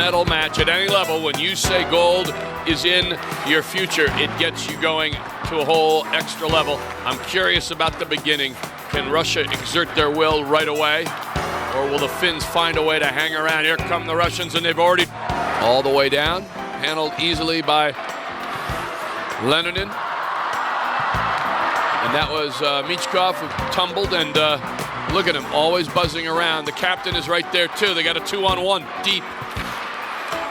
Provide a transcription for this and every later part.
medal match at any level. When you say gold is in your future, it gets you going to a whole extra level. I'm curious about the beginning. Can Russia exert their will right away? Or will the Finns find a way to hang around? Here come the Russians, and they've already all the way down. Handled easily by Lenin. And that was Michkov, who tumbled, and look at him, always buzzing around. The captain is right there, too. They got a 2-on-1 deep.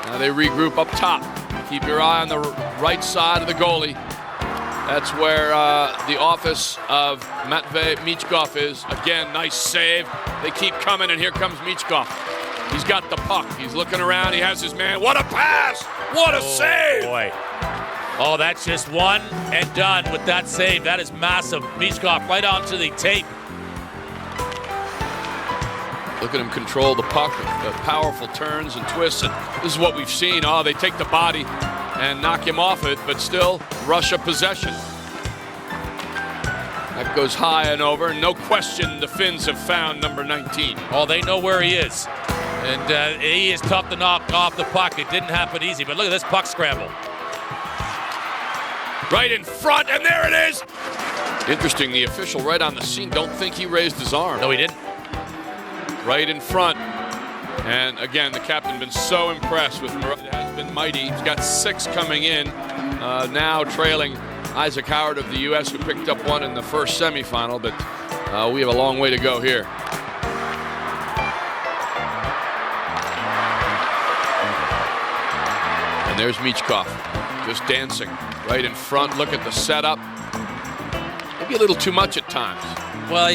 Now they regroup up top. Keep your eye on the right side of the goalie. That's where the office of Matvey Michkov is. Again, nice save. They keep coming, and here comes Michkov. He's got the puck. He's looking around. He has his man. What a pass! What a save! Boy. Oh, that's just one and done with that save. That is massive. Michkov right onto the tape. Look at him control the puck, powerful turns and twists, and this is what we've seen. Oh, they take the body and knock him off it, but still Russia possession. That goes high and over. No question the Finns have found number 19. Oh, they know where he is. And he is tough to knock off the puck. It didn't happen easy, but look at this puck scramble. Right in front, and there it is! Interesting, the official right on the scene, don't think he raised his arm. No, he didn't. Right in front. And again, the captain been so impressed with him. It has been mighty. He's got 6 coming in, now trailing Isaac Howard of the U.S., who picked up one in the first semifinal, but we have a long way to go here. And there's Michkov, just dancing right in front. Look at the setup. Maybe a little too much at times. Well,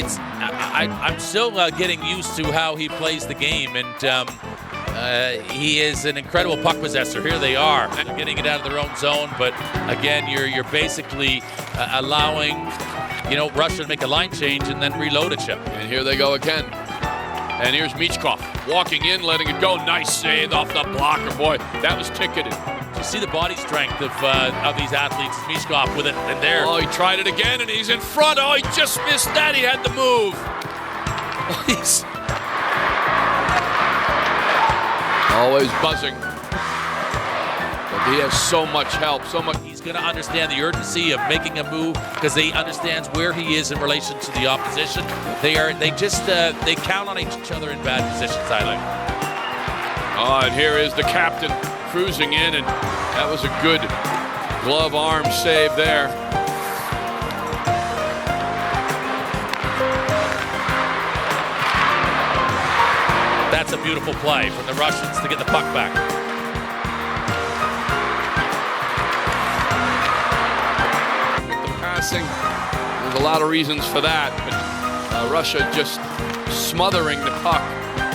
I'm still getting used to how he plays the game, and he is an incredible puck possessor. Here they are, getting it out of their own zone, but again, you're basically allowing, Russia to make a line change and then reload a chip. And here they go again. And here's Michkov walking in, letting it go. Nice save off the blocker. Boy, that was ticketed. You see the body strength of these athletes. Michkov with it, and there. Oh, he tried it again, and he's in front. Oh, he just missed that. He had the move. He's always buzzing. But he has so much help, so much. He's going to understand the urgency of making a move because he understands where he is in relation to the opposition. They count on each other in bad positions, I think. Oh, and here is the captain cruising in, and that was a good glove arm save there. That's a beautiful play from the Russians to get the puck back. The passing, there's a lot of reasons for that, but Russia just smothering the puck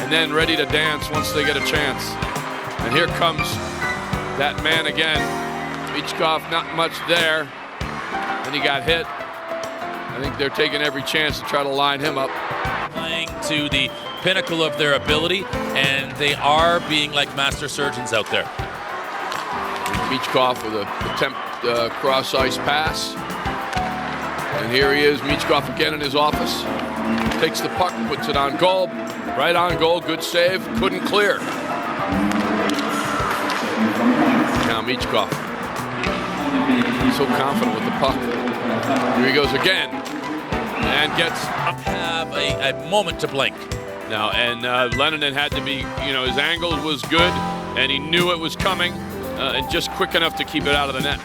and then ready to dance once they get a chance. And here comes that man again. Michkov, not much there. And he got hit. I think they're taking every chance to try to line him up. Playing to the pinnacle of their ability, and they are being like master surgeons out there. Michkov with an attempt cross-ice pass. And here he is, Michkov again in his office. Takes the puck, puts it on goal. Right on goal, good save, couldn't clear. Now Michkov, so confident with the puck. Here he goes again, and gets have a moment to blink. Now, and Lenin had to be, his angle was good, and he knew it was coming, and just quick enough to keep it out of the net.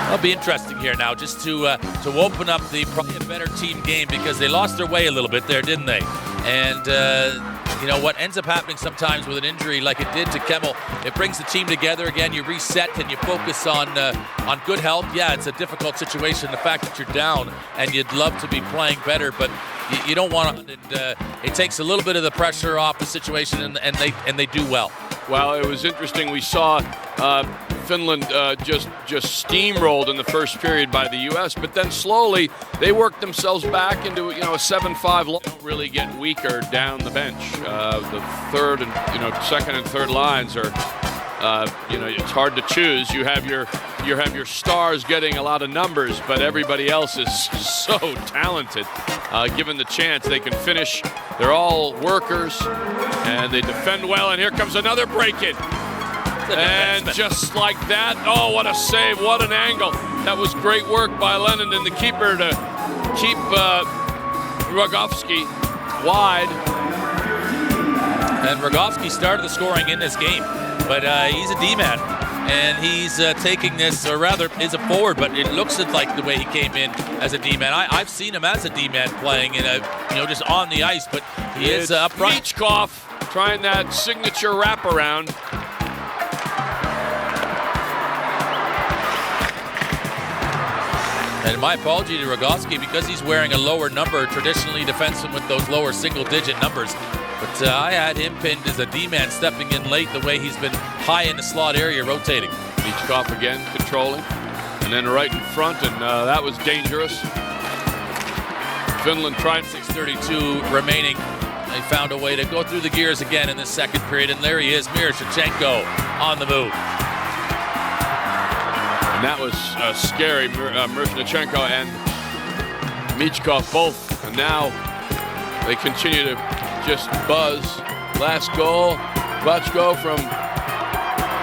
It'll be interesting here now, just to open up probably a better team game, because they lost their way a little bit there, didn't they? And what ends up happening sometimes with an injury like it did to Kemmel, it brings the team together again. You reset and you focus on good health. Yeah, it's a difficult situation, the fact that you're down and you'd love to be playing better, but you don't want to. It takes a little bit of the pressure off the situation, and they do well. Well, it was interesting. We saw Finland just steamrolled in the first period by the U.S., but then slowly they worked themselves back into a 7-5. Don't really get weaker down the bench. The third and second and third lines are it's hard to choose. You have your stars getting a lot of numbers, but everybody else is so talented. Given the chance, they can finish. They're all workers, and they defend well. And here comes another break-in. And just like that, oh, what a save, what an angle. That was great work by Lennon and the keeper to keep Rogovsky wide. And Rogovsky started the scoring in this game, but he's a D-man, and he's taking this, or rather is a forward, but it looks like the way he came in as a D-man. I've seen him as a D-man playing in just on the ice, but he is upright. Michkov trying that signature wraparound. And my apology to Rogovsky, because he's wearing a lower number, traditionally defenseman with those lower single-digit numbers. But I had him pinned as a D-man, stepping in late the way he's been high in the slot area, rotating. Michkov again controlling, and then right in front, and that was dangerous. Finland tried. 6:32 remaining. They found a way to go through the gears again in the second period, and there he is, Miroshnichenko on the move. And that was scary. Miroshnichenko and Michkov both, and now they continue to just buzz. Last goal, Bachko from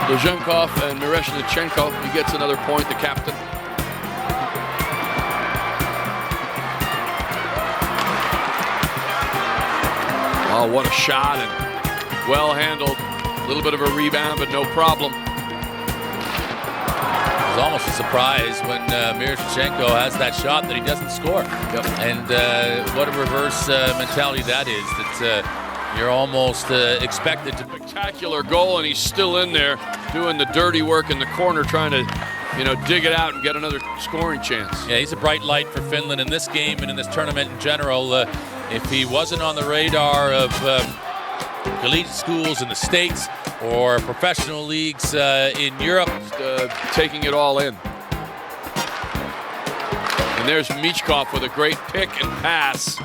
Luzhenkov and Miroshnichenko. He gets another point, the captain. Oh, what a shot, and well handled. A little bit of a rebound, but no problem. It's almost a surprise when Miroshnichenko has that shot that he doesn't score. Yep. And what a reverse mentality that is, that you're almost expected to. Spectacular goal, and he's still in there doing the dirty work in the corner, trying to dig it out and get another scoring chance. Yeah, he's a bright light for Finland in this game and in this tournament in general. If he wasn't on the radar of elite schools in the States or professional leagues in Europe, taking it all in. And there's Michkov with a great pick and pass.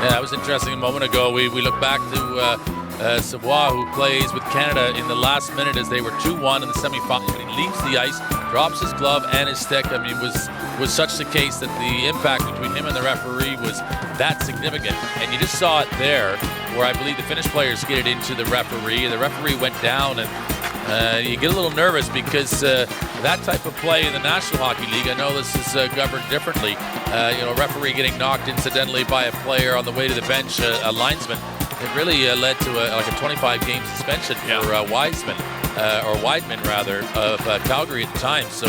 Yeah, that was interesting a moment ago. We look back to Savoie, who plays with Canada in the last minute as they were 2-1 in the semifinal. He leaves the ice, drops his glove and his stick. I mean, it was such the case that the impact between him and the referee was that significant. And you just saw it there, where I believe the Finnish players skated into the referee. The referee went down, and you get a little nervous because that type of play in the National Hockey League, I know this is governed differently. A referee getting knocked incidentally by a player on the way to the bench, a linesman. It really led to a 25-game suspension for Wiseman, or Weidman rather, of Calgary at the time. So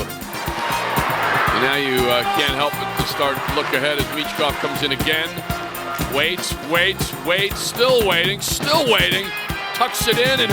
now you can't help but to start look ahead as Michkov comes in again. Waits, still waiting, tucks it in, and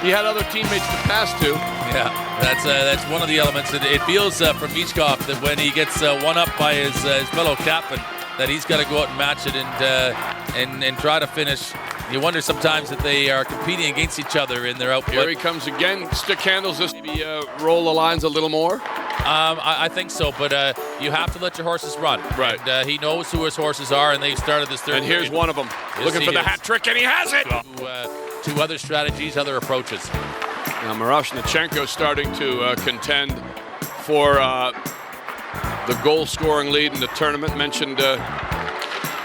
he had other teammates to pass to. Yeah, that's one of the elements. It feels from Michkov that when he gets one up by his fellow captain, that he's got to go out and match it and try to finish. You wonder sometimes that they are competing against each other in their output. Here he comes again. Stick handles this. Maybe roll the lines a little more. I think so, but you have to let your horses run. Right. And, he knows who his horses are, and they started this third. And here's one of them, looking for the hat trick, and he has it. Two other strategies, other approaches. Now Miroshnichenko starting to contend for the goal-scoring lead in the tournament. Mentioned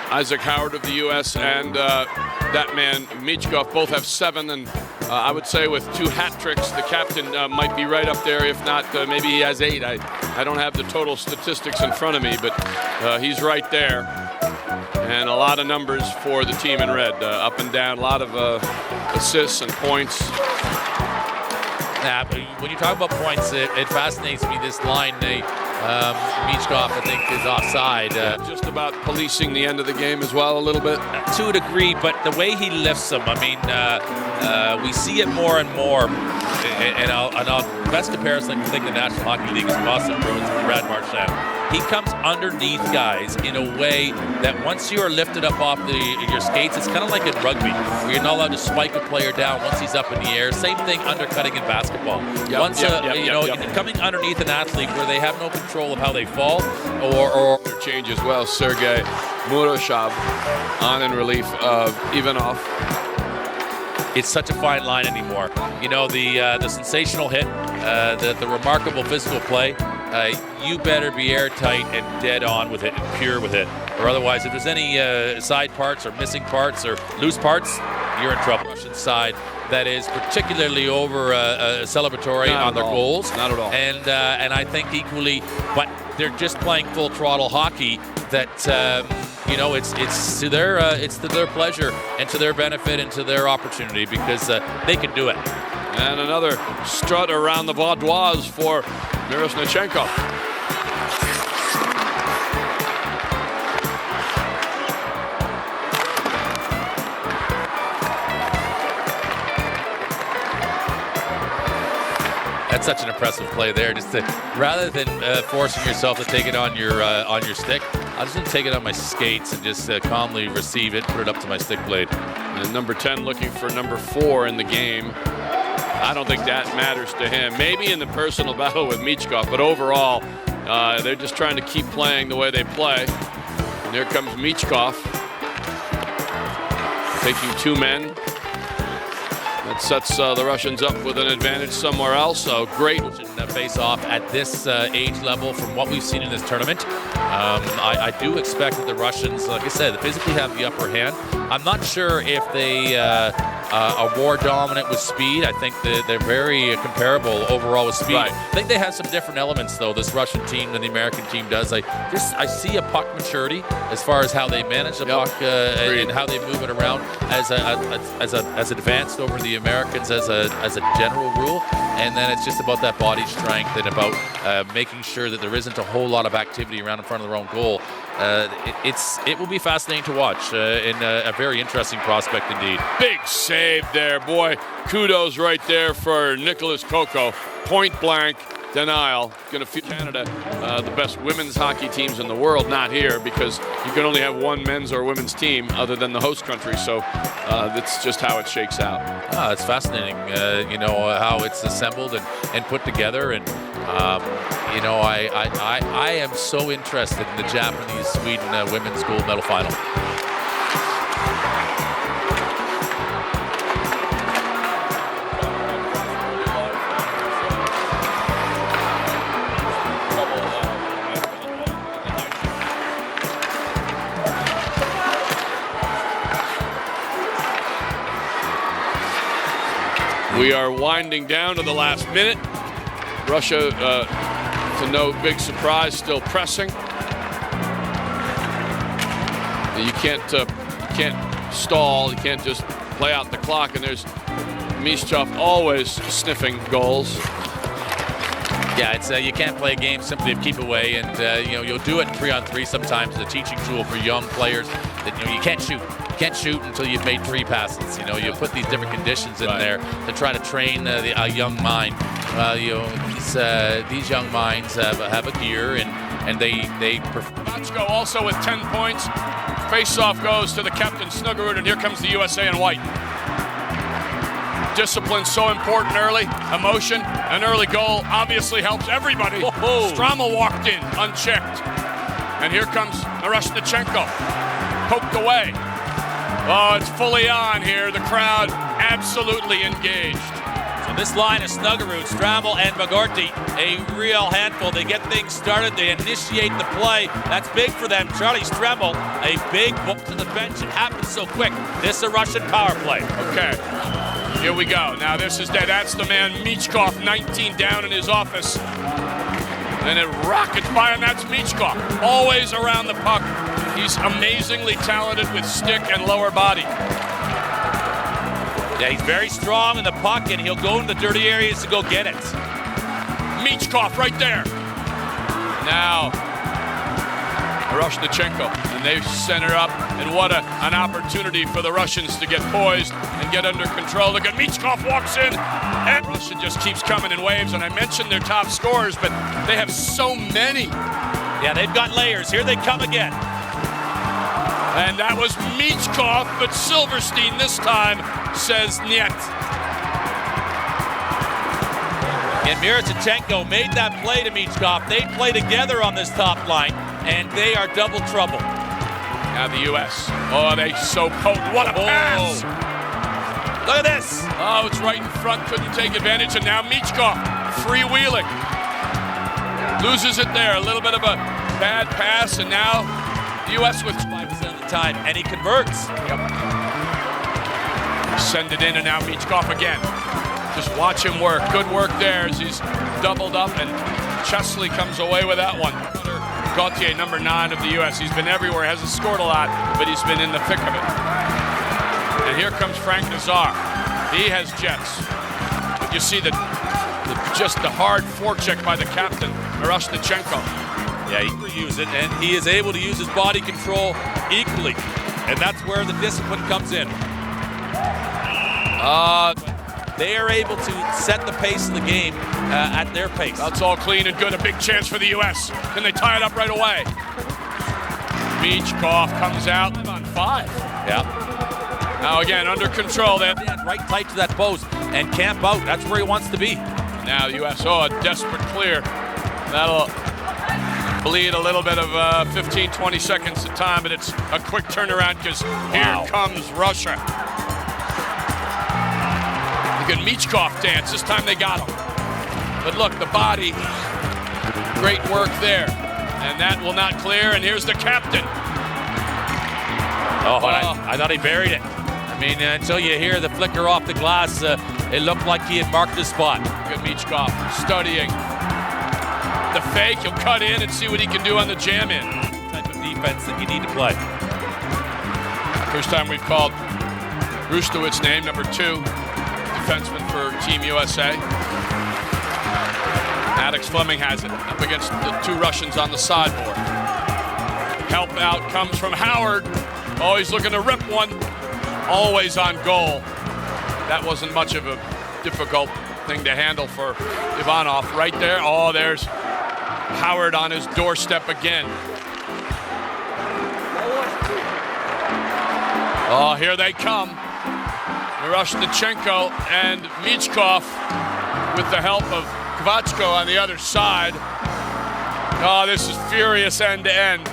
Isaac Howard of the U.S. and that man Michkov both have 7, and I would say with 2 hat tricks, the captain might be right up there. If not, maybe he has 8. I don't have the total statistics in front of me, but he's right there. And a lot of numbers for the team in red, up and down, a lot of assists and points. Yeah, but when you talk about points, it fascinates me, this line. Michkov, I think, is offside. Just about policing the end of the game as well, a little bit. To a degree, but the way he lifts them, I mean, we see it more and more. And I'll best comparison I can think of the National Hockey League is Boston Bruins and Brad Marchand. He comes underneath guys in a way that once you are lifted up off your skates, it's kind of like in rugby, where you're not allowed to spike a player down once he's up in the air. Same thing undercutting in basketball. Coming underneath an athlete where they have no control of how they fall, or change as well. Sergei Murashov on in relief of Ivanov. It's such a fine line anymore. You know, the sensational hit, the remarkable physical play, you better be airtight and dead on with it and pure with it. Or otherwise, if there's any side parts or missing parts or loose parts, you're in trouble. Russian side that is particularly over celebratory on their goals. Not at all. And I think equally, but they're just playing full throttle hockey that you know, it's to their pleasure and to their benefit and to their opportunity because they can do it. And another strut around the Vaudoise for Miroshnichenko. That's such an impressive play there. Just to, rather than forcing yourself to take it on your stick, I'm just going to take it on my skates and just calmly receive it, put it up to my stick blade. And number 10 looking for number 4 in the game. I don't think that matters to him. Maybe in the personal battle with Michkov, but overall, they're just trying to keep playing the way they play. And here comes Michkov, taking 2 men. That sets the Russians up with an advantage somewhere else. So great face-off at this age level from what we've seen in this tournament. I do expect that the Russians, like I said, they physically have the upper hand. I'm not sure if they are more dominant with speed. I think they're very comparable overall with speed. Right. I think they have some different elements, though, this Russian team than the American team does. I see a puck maturity as far as how they manage the puck and how they move it around as advanced over the Americans as a general rule. And then it's just about that body strength and about making sure that there isn't a whole lot of activity around in front of their own goal. It will be fascinating to watch and a very interesting prospect indeed. Big save there, boy. Kudos right there for Nicholas Coco. Point blank denial. Going to feed Canada the best women's hockey teams in the world. Not here because you can only have one men's or women's team other than the host country. So that's just how it shakes out. It's fascinating, you know, how it's assembled and put together. And you know, I am so interested in the Japanese-Sweden women's gold medal final. We are winding down to the last minute. Russia, to no big surprise, still pressing. You can't stall. You can't just play out the clock. And there's Michkov always sniffing goals. Yeah, it's you can't play a game simply to keep away, and you know, you'll do it in 3-on-3 sometimes as a teaching tool for young players. That, you know, you can't shoot. You can't shoot until you've made 3 passes. You know, you put these different conditions in there to try to train a young mind. You know, these young minds have a gear, and they prefer. Machko also with 10 points. Face-off goes to the captain Snuggerud, and here comes the USA in white. Discipline so important early. Emotion, an early goal obviously helps everybody. Strama walked in unchecked. And here comes Miroshnichenko. Poked away. Oh, it's fully on here. The crowd absolutely engaged. So this line is Snuggerud, Stramel, and Magorty. A real handful. They get things started. They initiate the play. That's big for them. Charlie Stramel, a big book to the bench. It happens so quick. This is a Russian power play. Okay. Here we go. Now this is dead. That's the man Michkov, 19 down in his office. Then it rockets by, and that's Michkov. Always around the puck. He's amazingly talented with stick and lower body. Yeah, he's very strong in the puck, and he'll go in the dirty areas to go get it. Michkov right there. Now, Miroshnichenko, and they center up, and what an opportunity for the Russians to get poised and get under control. Look at Michkov walks in, and Russia just keeps coming in waves, and I mentioned their top scorers, but they have so many. Yeah, they've got layers. Here they come again. And that was Michkov, but Silverstein this time says niet. And Miroshnichenko made that play to Michkov. They play together on this top line, and they are double trouble. Now the U.S. Oh, they so potent. What a pass! Look at this. Oh, it's right in front. Couldn't take advantage. And now Michkov freewheeling. Loses it there. A little bit of a bad pass. And now the U.S. with 5% of the time. And he converts. Yep. Send it in, and now Michkov again. Just watch him work. Good work there as he's doubled up, and Chesley comes away with that one. Gauthier, number 9 of the U.S. He's been everywhere, hasn't scored a lot, but he's been in the thick of it. And here comes Frank Nazar. He has jets. You see just the hard forecheck by the captain, Miroshnichenko. Yeah, he can use it, and he is able to use his body control equally. And that's where the discipline comes in. They are able to set the pace of the game at their pace. That's all clean and good. A big chance for the U.S. Can they tie it up right away? Michkov comes out on 5. Yeah. Now again, under control. Right tight to that post and camp out. That's where he wants to be. Now the U.S. Oh, a desperate clear. That'll bleed a little bit of 15, 20 seconds of time, but it's a quick turnaround because here comes Russia. Look at Michkov dance. This time they got him. But look, the body. Great work there. And that will not clear. And here's the captain. I thought he buried it. I mean, until you hear the flicker off the glass, it looked like he had marked his spot. Look at Michkov studying the fake. He'll cut in and see what he can do on the jam in. Type of defense that you need to play. First time we've called Rustowic's name, number 2. Defenseman for Team USA. Alex Fleming has it up against the 2 Russians on the sideboard. Help out comes from Howard. Oh, he's looking to rip one. Always on goal. That wasn't much of a difficult thing to handle for Ivanov. Right there. Oh, there's Howard on his doorstep again. Oh, here they come. Miroshnichenko and Michkov with the help of Kvachko on the other side. Oh, this is furious end to end.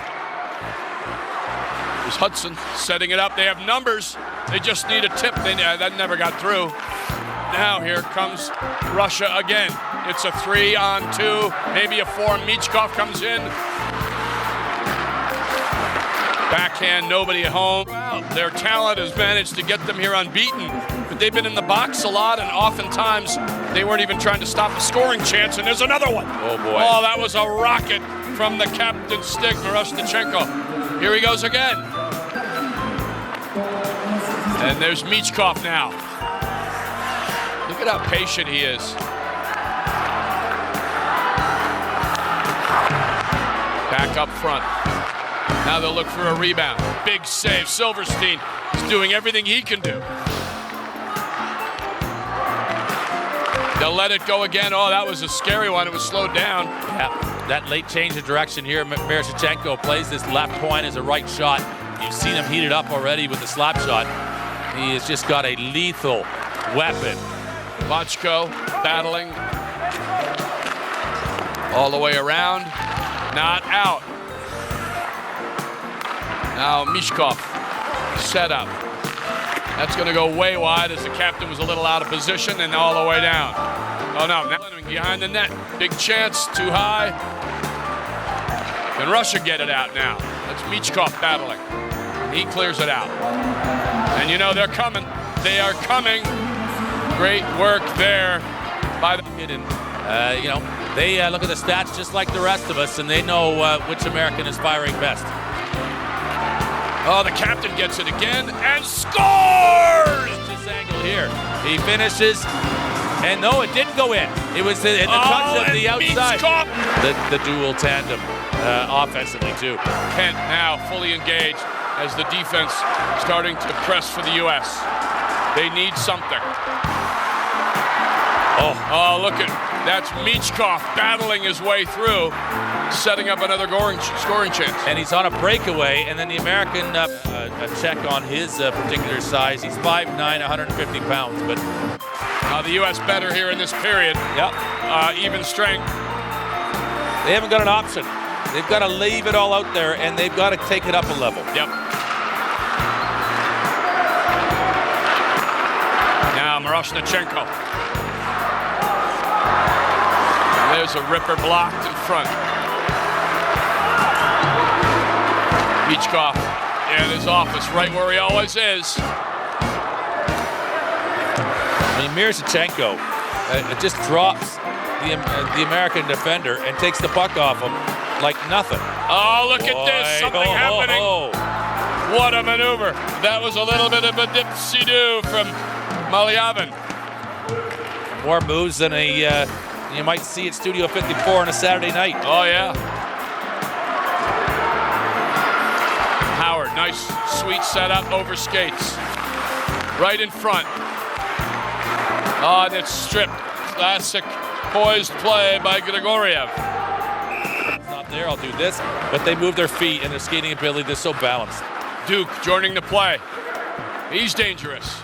There's Hudson setting it up. They have numbers. They just need a tip. That never got through. Now here comes Russia again. It's a 3-on-2, maybe a 4. Michkov comes in. Backhand, nobody at home. Well, their talent has managed to get them here unbeaten, but they've been in the box a lot, and oftentimes they weren't even trying to stop a scoring chance, and there's another one. Oh, boy. Oh, that was a rocket from the captain's stick, Miroshnichenko. Here he goes again. And there's Michkov now. Look at how patient he is. Back up front. Now they'll look for a rebound. Big save. Silverstein is doing everything he can do. They'll let it go again. Oh, that was a scary one. It was slowed down. Yeah, that late change of direction here. Miroshnichenko plays this left point as a right shot. You've seen him heat it up already with the slap shot. He has just got a lethal weapon. Kvachko battling all the way around. Not out. Now Michkov set up. That's going to go way wide as the captain was a little out of position and all the way down. Oh no, now behind the net. Big chance, too high. Can Russia get it out now? That's Michkov battling. He clears it out. And you know they're coming. They are coming. Great work there by the they look at the stats just like the rest of us, and they know which American is firing best. Oh, the captain gets it again and scores! This angle here. He finishes, and no, it didn't go in. It was in the touch of the outside. The dual tandem offensively, too. Kent now fully engaged as the defense starting to press for the U.S. They need something. Oh, look at that's Michkov battling his way through, setting up another scoring chance. And he's on a breakaway, and then the American a check on his particular size. He's 5'9", 150 pounds, but the U.S. better here in this period. Yep. Even strength. They haven't got an option. They've got to leave it all out there, and they've got to take it up a level. Yep. Miroshnichenko. There's a ripper blocked in front. Michkov in his office, right where he always is. I mean, Miroshnichenko just drops the American defender and takes the puck off him like nothing. Oh, look at this, something happening. What a maneuver. That was a little bit of a dipsy-do from Malyavin. More moves than you might see at Studio 54 on a Saturday night. Oh, yeah. Howard, nice, sweet setup over skates. Right in front. Oh, and it's stripped. Classic poised play by Grigoriev. It's not there, I'll do this. But they move their feet and their skating ability, they're so balanced. Duke joining the play. He's dangerous.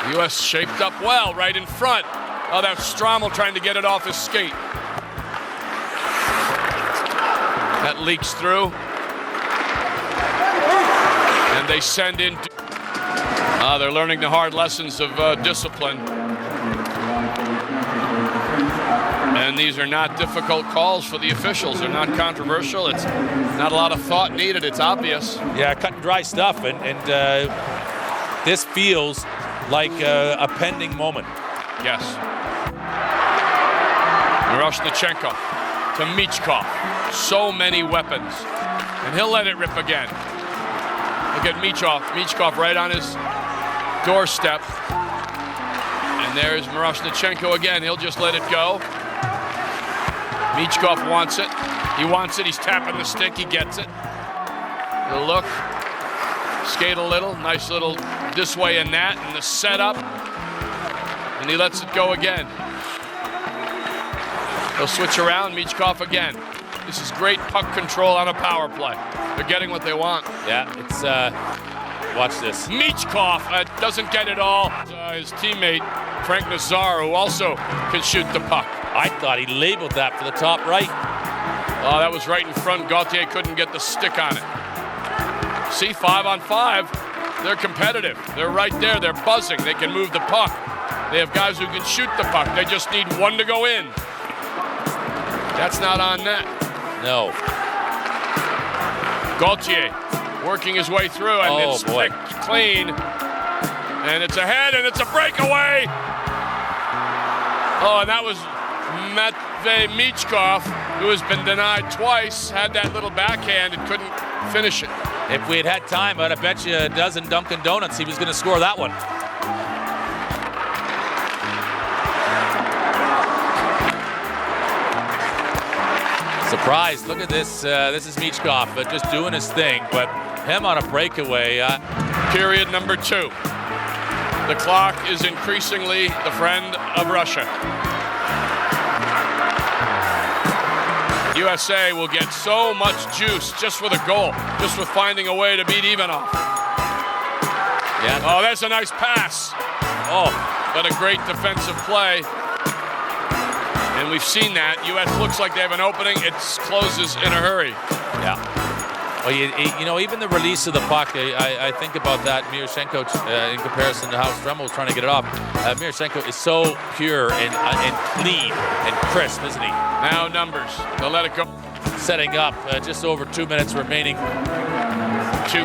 The U.S. shaped up well right in front. Oh, that's Strommel trying to get it off his skate. That leaks through. And they send in. They're learning the hard lessons of discipline. And these are not difficult calls for the officials. They're not controversial. It's not a lot of thought needed. It's obvious. Yeah, cut and dry stuff. And this feels like a pending moment. Yes. Miroshnichenko to Michkov. So many weapons. And he'll let it rip again. Look at Michkov right on his doorstep. And there's Miroshnichenko again. He'll just let it go. Michkov wants it. He wants it. He's tapping the stick. He gets it. He'll look. Skate a little. Nice little this way and that. And the setup. And he lets it go again. He'll switch around. Michkov again. This is great puck control on a power play. They're getting what they want. Yeah, it's... watch this. Michkov doesn't get it all. His teammate, Frank Nazar, who also can shoot the puck. I thought he labeled that for the top right. Oh, that was right in front. Gauthier couldn't get the stick on it. See, 5-on-5, they're competitive. They're right there. They're buzzing. They can move the puck. They have guys who can shoot the puck. They just need one to go in. That's not on net. No. Gauthier working his way through, and it's picked clean. And it's ahead, and it's a breakaway. Oh, and that was Matvey Michkov, who has been denied twice, had that little backhand and couldn't finish it. If we had time, I'd have bet you a dozen Dunkin' Donuts he was going to score that one. Surprise, look at this. This is Michkov just doing his thing, but him on a breakaway. Period number 2. The clock is increasingly the friend of Russia. USA will get so much juice just with a goal, just with finding a way to beat Ivanov. Yeah. Oh, that's a nice pass. Oh, but a great defensive play. And we've seen that. U.S. looks like they have an opening. It closes in a hurry. Yeah. Well, you know, even the release of the puck, I think about that Miroshnichenko in comparison to how Strommel was trying to get it off. Miroshnichenko is so pure and clean and crisp, isn't he? Now numbers. They'll let it go. Setting up, just over 2 minutes remaining. 2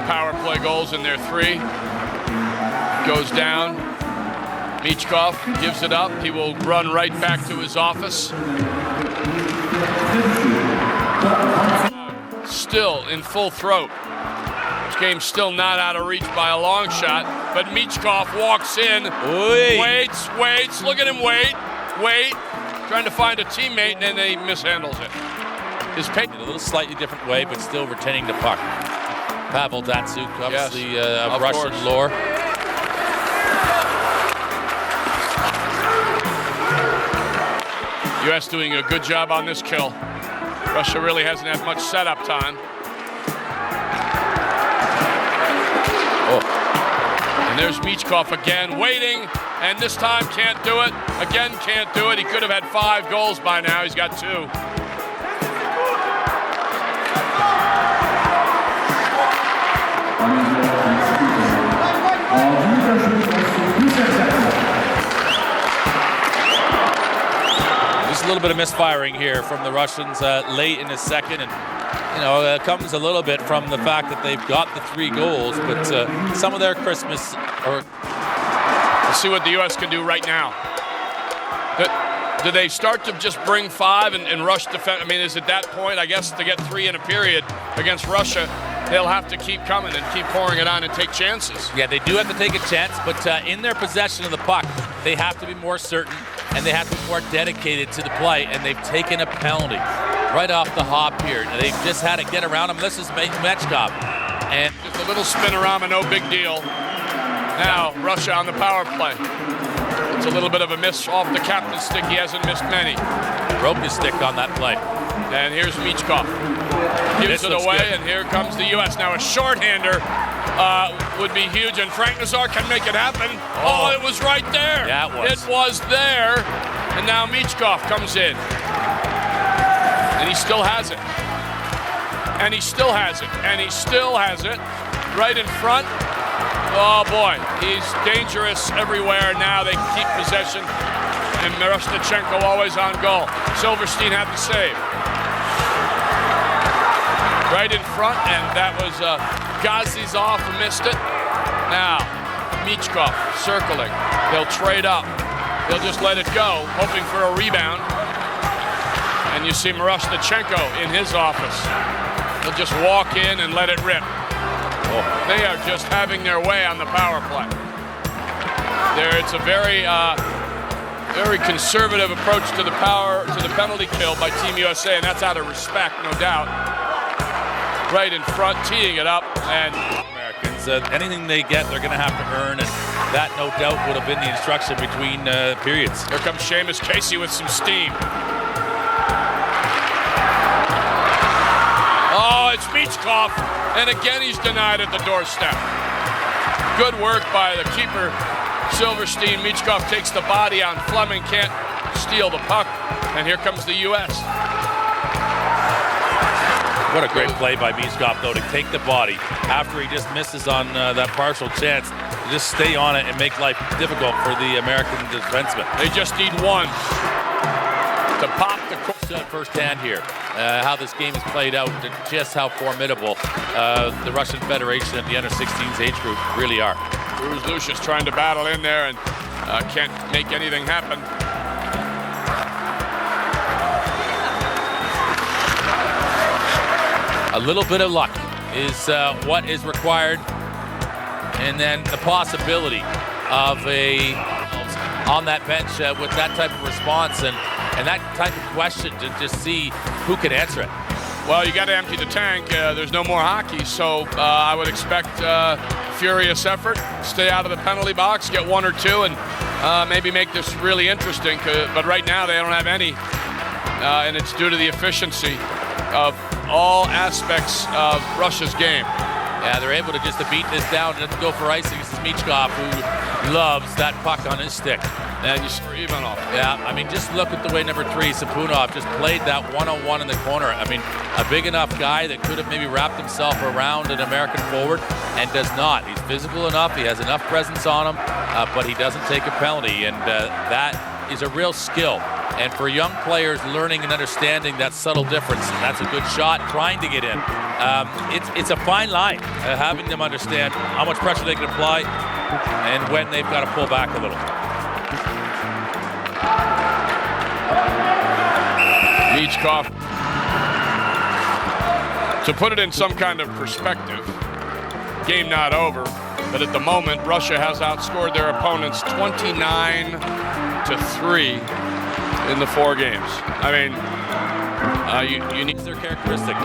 power play goals in their 3. Goes down. Michkov gives it up. He will run right back to his office. Still in full throat. This game's still not out of reach by a long shot, but Michkov walks in, waits, look at him wait, trying to find a teammate, and then he mishandles it. His pace in a little slightly different way, but still retaining the puck. Pavel Datsyuk, obviously yes, of Russian lore. U.S. doing a good job on this kill. Russia really hasn't had much setup time. Oh. And there's Michkov again, waiting, and this time can't do it. Again, can't do it. He could have had 5 goals by now. He's got 2. a little bit of misfiring here from the Russians late in the second, and it comes a little bit from the fact that they've got the 3 goals, but some of their Christmas or. Let's see what the U.S. can do right now. Do they start to just bring 5 and rush defense? I mean, is it that point, I guess, to get 3 in a period against Russia, they'll have to keep coming and keep pouring it on and take chances. Yeah, they do have to take a chance, but in their possession of the puck, they have to be more certain and they have to be more dedicated to the play, and they've taken a penalty right off the hop here. They've just had to get around him. This is Michkov. And just a little spin-a-rama, no big deal. Now, Russia on the power play. It's a little bit of a miss off the captain's stick. He hasn't missed many. Broke his stick on that play. And here's Michkov. Gives it away, good. And here comes the U.S. Now a shorthander would be huge, and Frank Nazar can make it happen. Oh, it was right there. Yeah, it was. It was there. And now Michkov comes in. And he still has it. And he still has it. And he still has it. Right in front. Oh boy, he's dangerous everywhere now. They keep possession, and Miroshnichenko always on goal. Silverstein had the save. Right in front, and that was Gazizov who missed it. Now, Michkov circling. They'll trade up. They'll just let it go, hoping for a rebound. And you see Miroshnichenko in his office. He'll just walk in and let it rip. They are just having their way on the power play. It's a very, very conservative approach to the penalty kill by Team USA, and that's out of respect, no doubt. Right in front, teeing it up, and Americans, anything they get, they're going to have to earn, and that, no doubt, would have been the instruction between periods. Here comes Seamus Casey with some steam. Oh, it's Michkov. And again, he's denied at the doorstep. Good work by the keeper, Silverstein. Michkov takes the body on Fleming, can't steal the puck. And here comes the U.S. What a great play by Michkov, though, to take the body after he just misses on that partial chance. To just stay on it and make life difficult for the American defenseman. They just need one to pop the firsthand here, how this game is played out, just how formidable the Russian Federation and the under-16s age group really are. Bruce Lucius trying to battle in there and can't make anything happen. A little bit of luck is what is required, and then the possibility of on that bench with that type of response and that type of question to just see who can answer it. Well, you got to empty the tank. There's no more hockey, so I would expect furious effort. Stay out of the penalty box, get 1 or 2, and maybe make this really interesting. But right now they don't have any, and it's due to the efficiency of all aspects of Russia's game. Yeah, they're able to just beat this down and go for icing. This is Michkov, who loves that puck on his stick. And you saw Ivanov. Yeah, I mean, just look at the way number 3, Sapunov, just played that one-on-one in the corner. I mean, a big enough guy that could have maybe wrapped himself around an American forward and does not. He's physical enough, he has enough presence on him, but he doesn't take a penalty, and that is a real skill. And for young players learning and understanding that subtle difference, and that's a good shot trying to get in. It's a fine line, having them understand how much pressure they can apply and when they've got to pull back a little. Michkov. To put it in some kind of perspective, game not over, but at the moment, Russia has outscored their opponents 29-3 in the 4 games. I mean, you need their characteristic.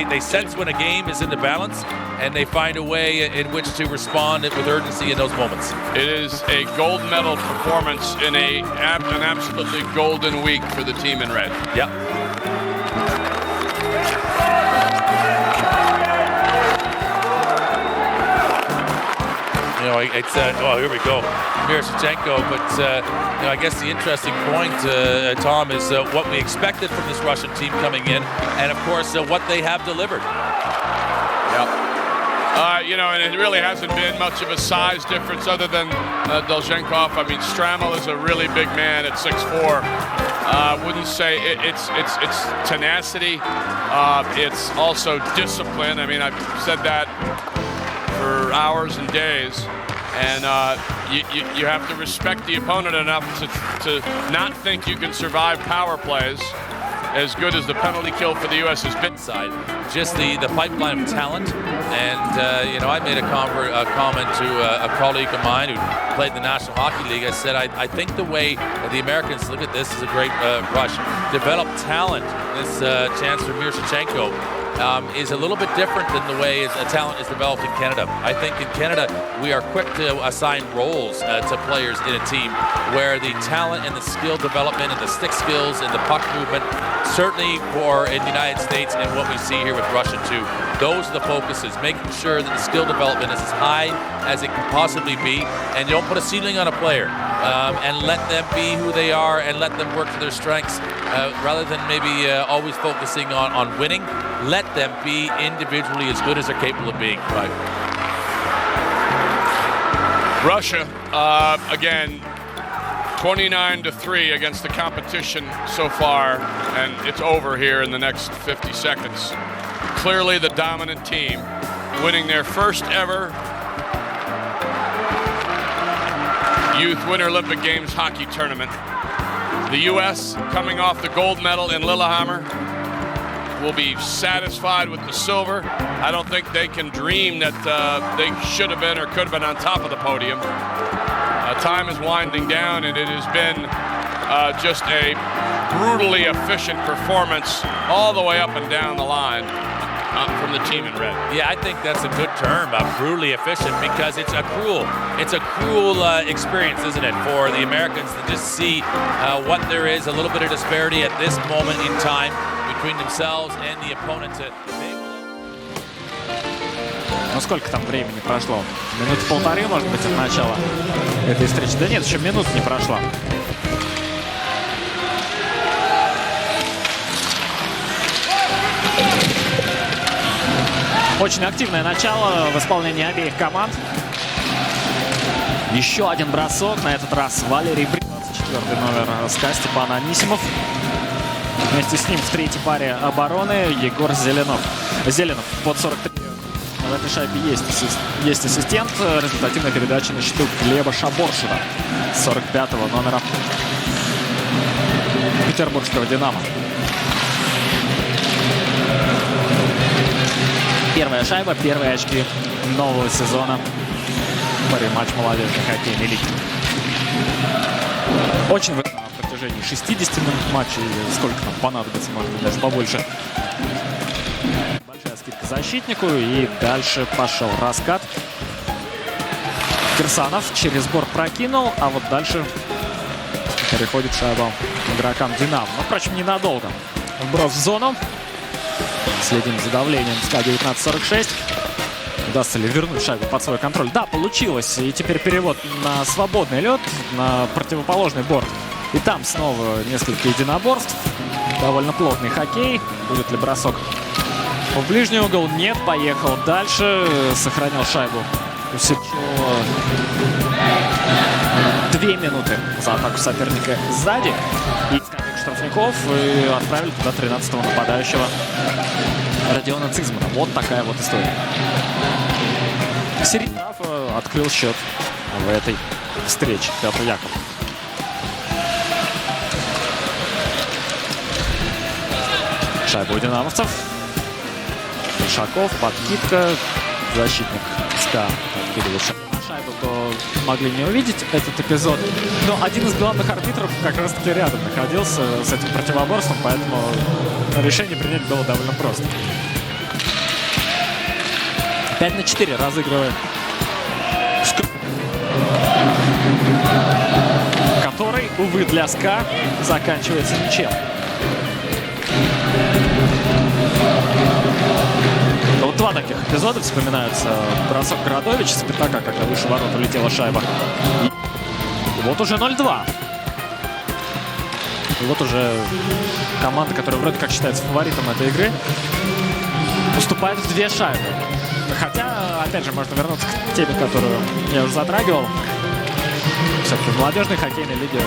They sense when a game is in the balance, and they find a way in which to respond with urgency in those moments. It is a gold medal performance in an absolutely golden week for the team in red. Yep. It's here we go, Miroshnichenko. But I guess the interesting point, Tom, is what we expected from this Russian team coming in, and of course what they have delivered. Yep. And it really hasn't been much of a size difference other than Dolzhenkov. I mean, Stramel is a really big man at 6'4". Wouldn't say it's tenacity. It's also discipline. I mean, I've said that for hours and days. And you have to respect the opponent enough to not think you can survive power plays as good as the penalty kill for the U.S. has been. Side, just the pipeline of talent, and you know, I made a comment to a colleague of mine who played in the National Hockey League. I said I think the way the Americans look at this is a great rush, develop talent. This chance for Miroshnichenko is a little bit different than the way a talent is developed in Canada. I think in Canada we are quick to assign roles to players in a team, where the talent and the skill development and the stick skills and the puck movement, certainly for in the United States and what we see here with Russia too, those are the focuses, making sure that the skill development is as high as it can possibly be, and you don't put a ceiling on a player, and let them be who they are and let them work to their strengths, rather than maybe always focusing on winning. Let them be individually as good as they're capable of being. Right. Russia, again, 29-3 against the competition so far, and it's over here in the next 50 seconds. Clearly the dominant team, winning their first ever Youth Winter Olympic Games hockey tournament. The U.S. coming off the gold medal in Lillehammer will be satisfied with the silver. I don't think they can dream that they should have been or could have been on top of the podium. Time is winding down, and it has been just a brutally efficient performance all the way up and down the line from the team in red. Yeah, I think that's a good term, brutally efficient, because it's a cruel experience, isn't it, for the Americans to just see what there is, a little bit of disparity at this moment in time between themselves and the opponent. Ну сколько там времени прошло? Минуты полторы, может быть, от начала этой встречи? Да нет, еще минут не прошла. Очень активное начало в исполнении обеих команд. Еще один бросок, на этот раз Валерий Брин, 24-й номер СКА Степан Анисимов. Вместе с ним в третьей паре обороны Егор Зеленов под 43. В этой шайбе есть ассистент. Результативная передача на счету Глеба Шаборшина, 45-го номера петербургского «Динамо». Первая шайба, первые очки нового сезона в паре матч молодежной хоккейной лиги. Очень на протяжении 60 минут матча, или сколько нам понадобится, может быть, даже побольше. Большая скидка защитнику, и дальше пошел раскат. Кирсанов через борт прокинул, а вот дальше переходит шайба игрокам «Динамо». Но, впрочем, ненадолго. Вброс в зону. Следим за давлением СКА 19:46. Удастся ли вернуть шайбу под свой контроль? Да, получилось. И теперь перевод на свободный лед, на противоположный борт. И там снова несколько единоборств. Довольно плотный хоккей. Будет ли бросок в ближний угол? Нет, поехал дальше. Сохранил шайбу. Усечил 2 минуты за атаку соперника сзади. И штрафников, и отправили туда 13-го нападающего Родиона Цизмана. Вот такая вот история. Серединов открыл счет в этой встрече. Петр Яков. Шайба у динамовцев. Ишаков, подкидка. Защитник СКА подкидывает шайбу, то могли не увидеть этот эпизод. Но один из главных арбитров как раз-таки рядом находился с этим противоборством, поэтому решение принять было довольно просто. 5-4 разыгрывает, который, увы, для СКА заканчивается ничем. Вот два таких эпизода вспоминаются. Бросок Городовича с пятака, когда выше ворот улетела шайба. И вот уже 0-2. И вот уже команда, которая вроде как считается фаворитом этой игры, уступает в 2 шайбы. Хотя, опять же, можно вернуться к теме, которую я уже затрагивал. Все-таки в молодежной хоккейной лиге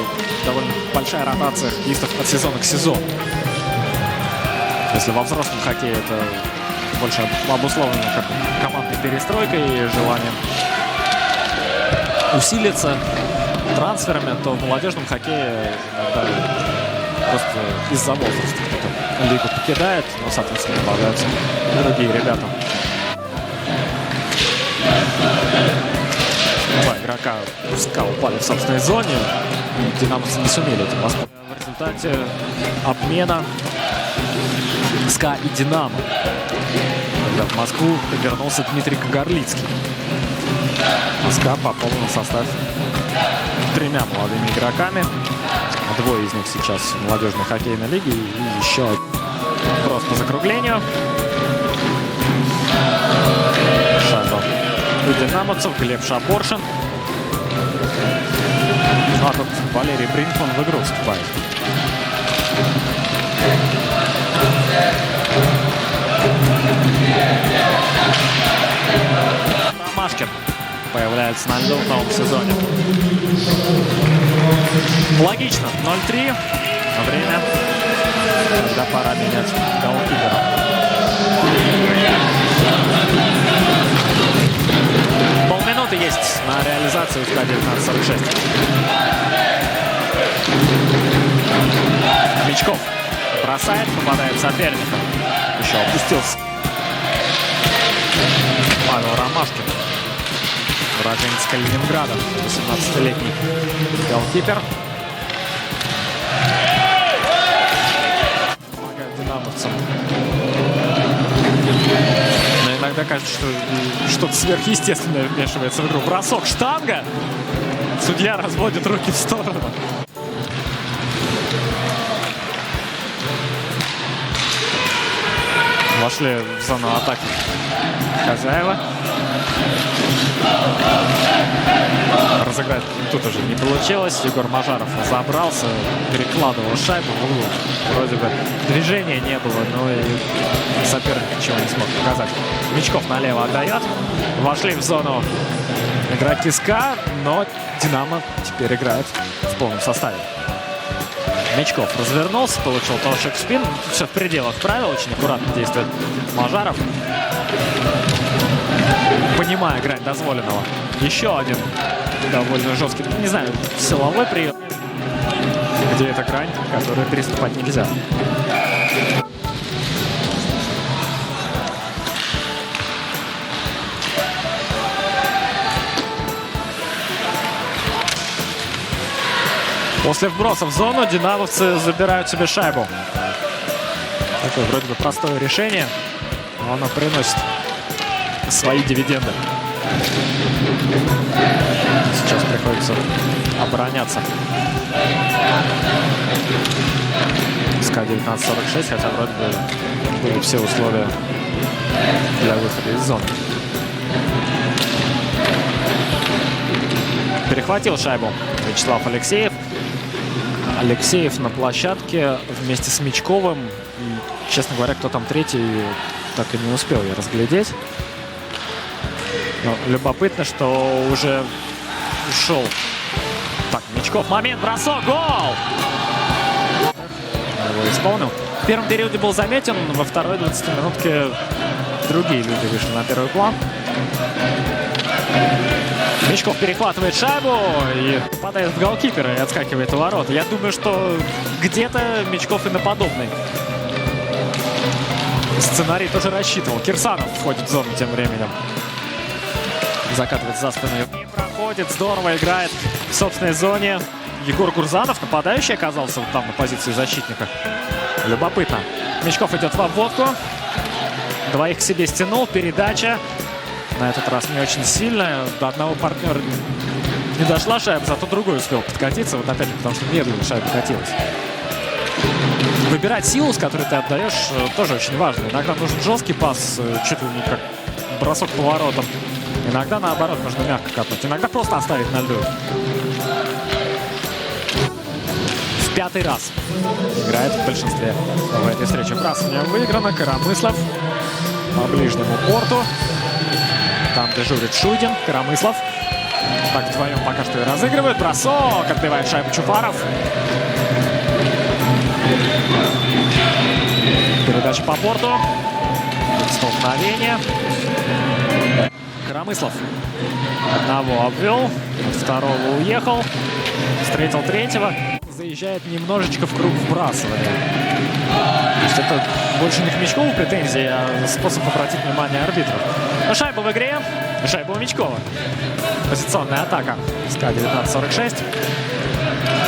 довольно большая ротация хоккеистов от сезона к сезону. Если во взрослом хоккее это больше обусловлено как командной перестройкой и желанием усилиться трансферами, то в молодежном хоккее иногда просто из-за возраста кто-то лигу покидает, но, соответственно, добавляются другие ребята. Два игрока СКА упали в собственной зоне, и динамовцы не сумели этим воспользоваться. В результате обмена СКА и Динамо, когда в Москву вернулся Дмитрий Кагарлицкий. СКА пополнил состав тремя молодыми игроками. Двое из них сейчас в молодежной хоккейной лиге и еще один. Просто по закруглению. Шайба у динамовцев. Глеб Шаборшин. А тут Валерий Бринкман в игру вступает. Ромашкин появляется на льду в новом сезоне. Логично. 0-3. Время, когда пора менять голкипера. Полминуты есть на реализацию СКА 1946. Мичков бросает, попадает соперника. Еще опустился. Павел Ромашкин. Уроженец Калининграда. 18-летний голкипер. Помогает динамовцам. Но иногда кажется, что что-то сверхъестественное вмешивается в игру. Бросок, штанга. Судья разводит руки в сторону. Вошли в зону атаки хозяева. Разыграть тут уже не получилось. Егор Мажаров забрался, перекладывал шайбу в углу. Вроде бы движения не было, но и соперник ничего не смог показать. Мичков налево отдает. Вошли в зону игроки СКА, но Динамо теперь играет в полном составе. Мичков развернулся, получил толчок в спину. Все в пределах правил, очень аккуратно действует Мажаров, понимая грань дозволенного. Еще один довольно жесткий, не знаю, силовой прием, где эта грань, которой приступать нельзя. После вброса в зону динамовцы забирают себе шайбу. Такое вроде бы простое решение, но оно приносит свои дивиденды. Сейчас приходится обороняться. СКА 1946, хотя вроде бы были все условия для выхода из зоны. Перехватил шайбу Вячеслав Алексеев. Алексеев на площадке вместе с Мичковым. И, честно говоря, кто там третий, так и не успел я разглядеть. Но любопытно, что уже ушел. Так, Мичков, момент, бросок, гол! Его исполнил. В первом периоде был заметен, во второй 20-минутке другие люди вышли на первый план. Мичков перехватывает шайбу и попадает в голкипера и отскакивает у ворот. Я думаю, что где-то Мичков и на подобный сценарий тоже рассчитывал. Кирсанов входит в зону тем временем. Закатывает за спину. Не проходит, здорово играет в собственной зоне. Егор Гурзанов, нападающий, оказался вот там на позиции защитника. Любопытно. Мичков идет в обводку. Двоих к себе стянул. Передача. На этот раз не очень сильная. До одного партнера не дошла шайба, зато другой успел подкатиться. Вот опять же, потому что медленно шайба катилась. Выбирать силу, с которой ты отдаешь, тоже очень важно. Иногда нужен жесткий пас, чуть ли не как бросок по воротам. Иногда, наоборот, нужно мягко катнуть. Иногда просто оставить на льду. В пятый раз играет в большинстве в этой встрече. Вбрасывание выиграно. Коромыслов по ближнему борту. Там дежурит Шуйдин. Коромыслов так вдвоем пока что и разыгрывают. Бросок, отбивает шайбу Чуфаров. Передача по борту. Столкновение. Коромыслов одного обвел, от второго уехал, встретил третьего. Заезжает немножечко в круг вбрасывания. То есть это больше не к Мичкову претензии, а способ обратить внимание арбитров. Но шайба в игре. Шайба у Мичкова. Позиционная атака. СКА 1946.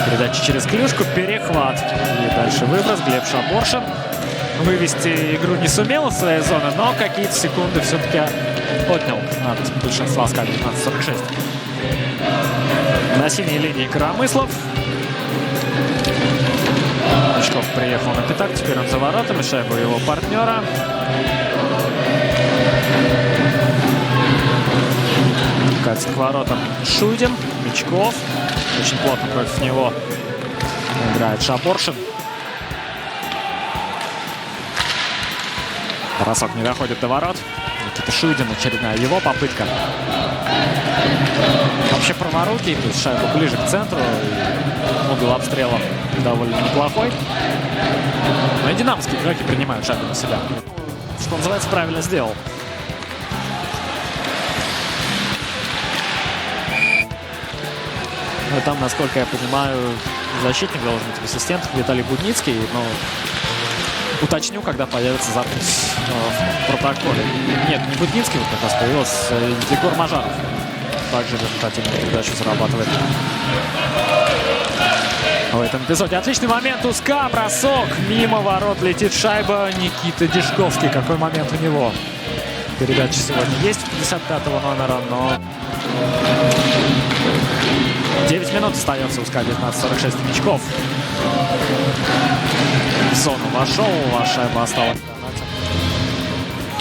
Передача через клюшку, перехват. И дальше выброс. Глеб Шаборшин. Вывести игру не сумел из своей зоны, но какие-то секунды все-таки отнял от большинства СКА 1946. На синей линии Коромыслов. Мичков приехал на пятак, теперь он за воротами, шайба его партнера. Катит к воротам Шудин, Мичков. Очень плотно против него играет Шаборшин. Бросок не доходит до ворот. Никита Шудин, очередная его попытка. Вообще праворукий, то есть шайба ближе к центру. Угол обстрела довольно неплохой. Но и динамовские игроки принимают шайбу на себя. Что называется, правильно сделал. Ну и там, насколько я понимаю, защитник должен быть в ассистентах Виталий Будницкий. Но уточню, когда появится запись в протоколе. Нет, не Будницкий, вот как раз появился Егор Мажаров. Также результативную передачу зарабатывает в этом эпизоде. Отличный момент у СКА. Бросок. Мимо ворот летит шайба. Никита Дежковский. Какой момент у него. Передача сегодня есть у 55-го номера, но 9 минут остается у СКА 1946. Мичков в зону вошел, а шайба осталась.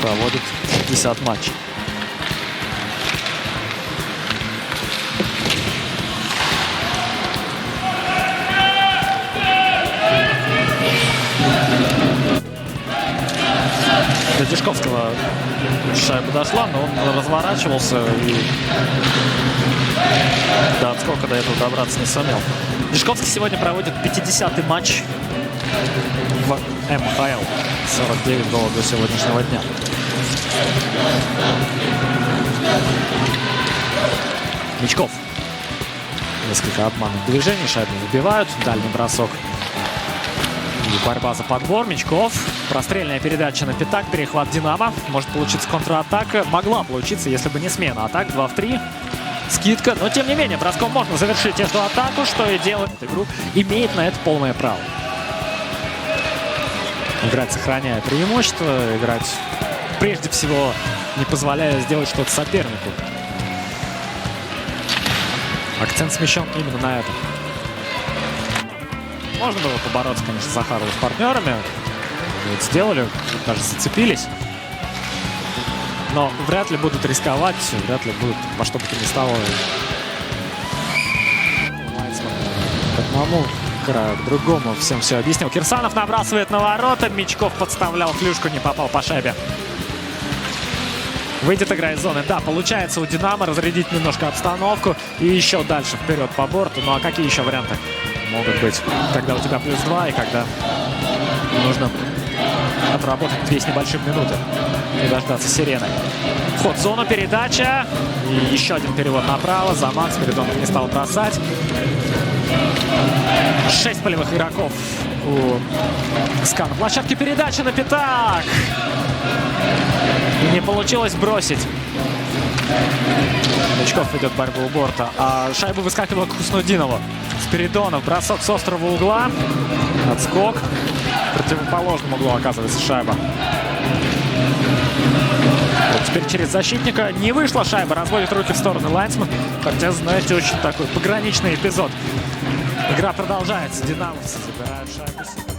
Проводит 50 матчей. До Дежковского шайба дошла, но он разворачивался и до отскока до этого добраться не сумел. Дежковский сегодня проводит 50-й матч в МХЛ. 49 голов до сегодняшнего дня. Мичков. Несколько обманных движений. Шайбу выбивают. Дальний бросок. И борьба за подбор. Мичков. Прострельная передача на пятак. Перехват Динамо. Может получиться контратака. Могла получиться, если бы не смена атак. 2 в 3. Скидка. Но, тем не менее, броском можно завершить эту атаку, что и делает игру. Имеет на это полное право. Играть, сохраняя преимущество. Играть, прежде всего, не позволяя сделать что-то сопернику. Акцент смещен именно на это. Можно было побороться, конечно, с Захаровым с партнерами. Они это сделали, даже зацепились. Но вряд ли будут рисковать, вряд ли будут во что бы то ни стало. К одному краю, к другому всем все объяснил. Кирсанов набрасывает на ворота. Мичков подставлял клюшку, не попал по шайбе. Выйдет игра из зоны. Да, получается у Динамо разрядить немножко обстановку. И еще дальше вперед по борту. Ну а какие еще варианты могут быть? Когда у тебя +2 и когда нужно отработать 2 с небольшим минуты и дождаться сирены. Вход в зону, передача. И еще один перевод направо. Замах. Спиридонов не стал бросать. 6 полевых игроков у СКА на площадке. Передача на пятак. Не получилось бросить. Мичков ведет борьбу у борта. А шайба выскакивала к Хуснудинову. Спиридонов. Бросок с острого угла. Отскок. В противоположном углу оказывается шайба. Вот теперь через защитника не вышла шайба. Разводит руки в стороны лайнсман. Хотя, знаете, очень такой пограничный эпизод. Игра продолжается. Динамовцы забирают шайбу.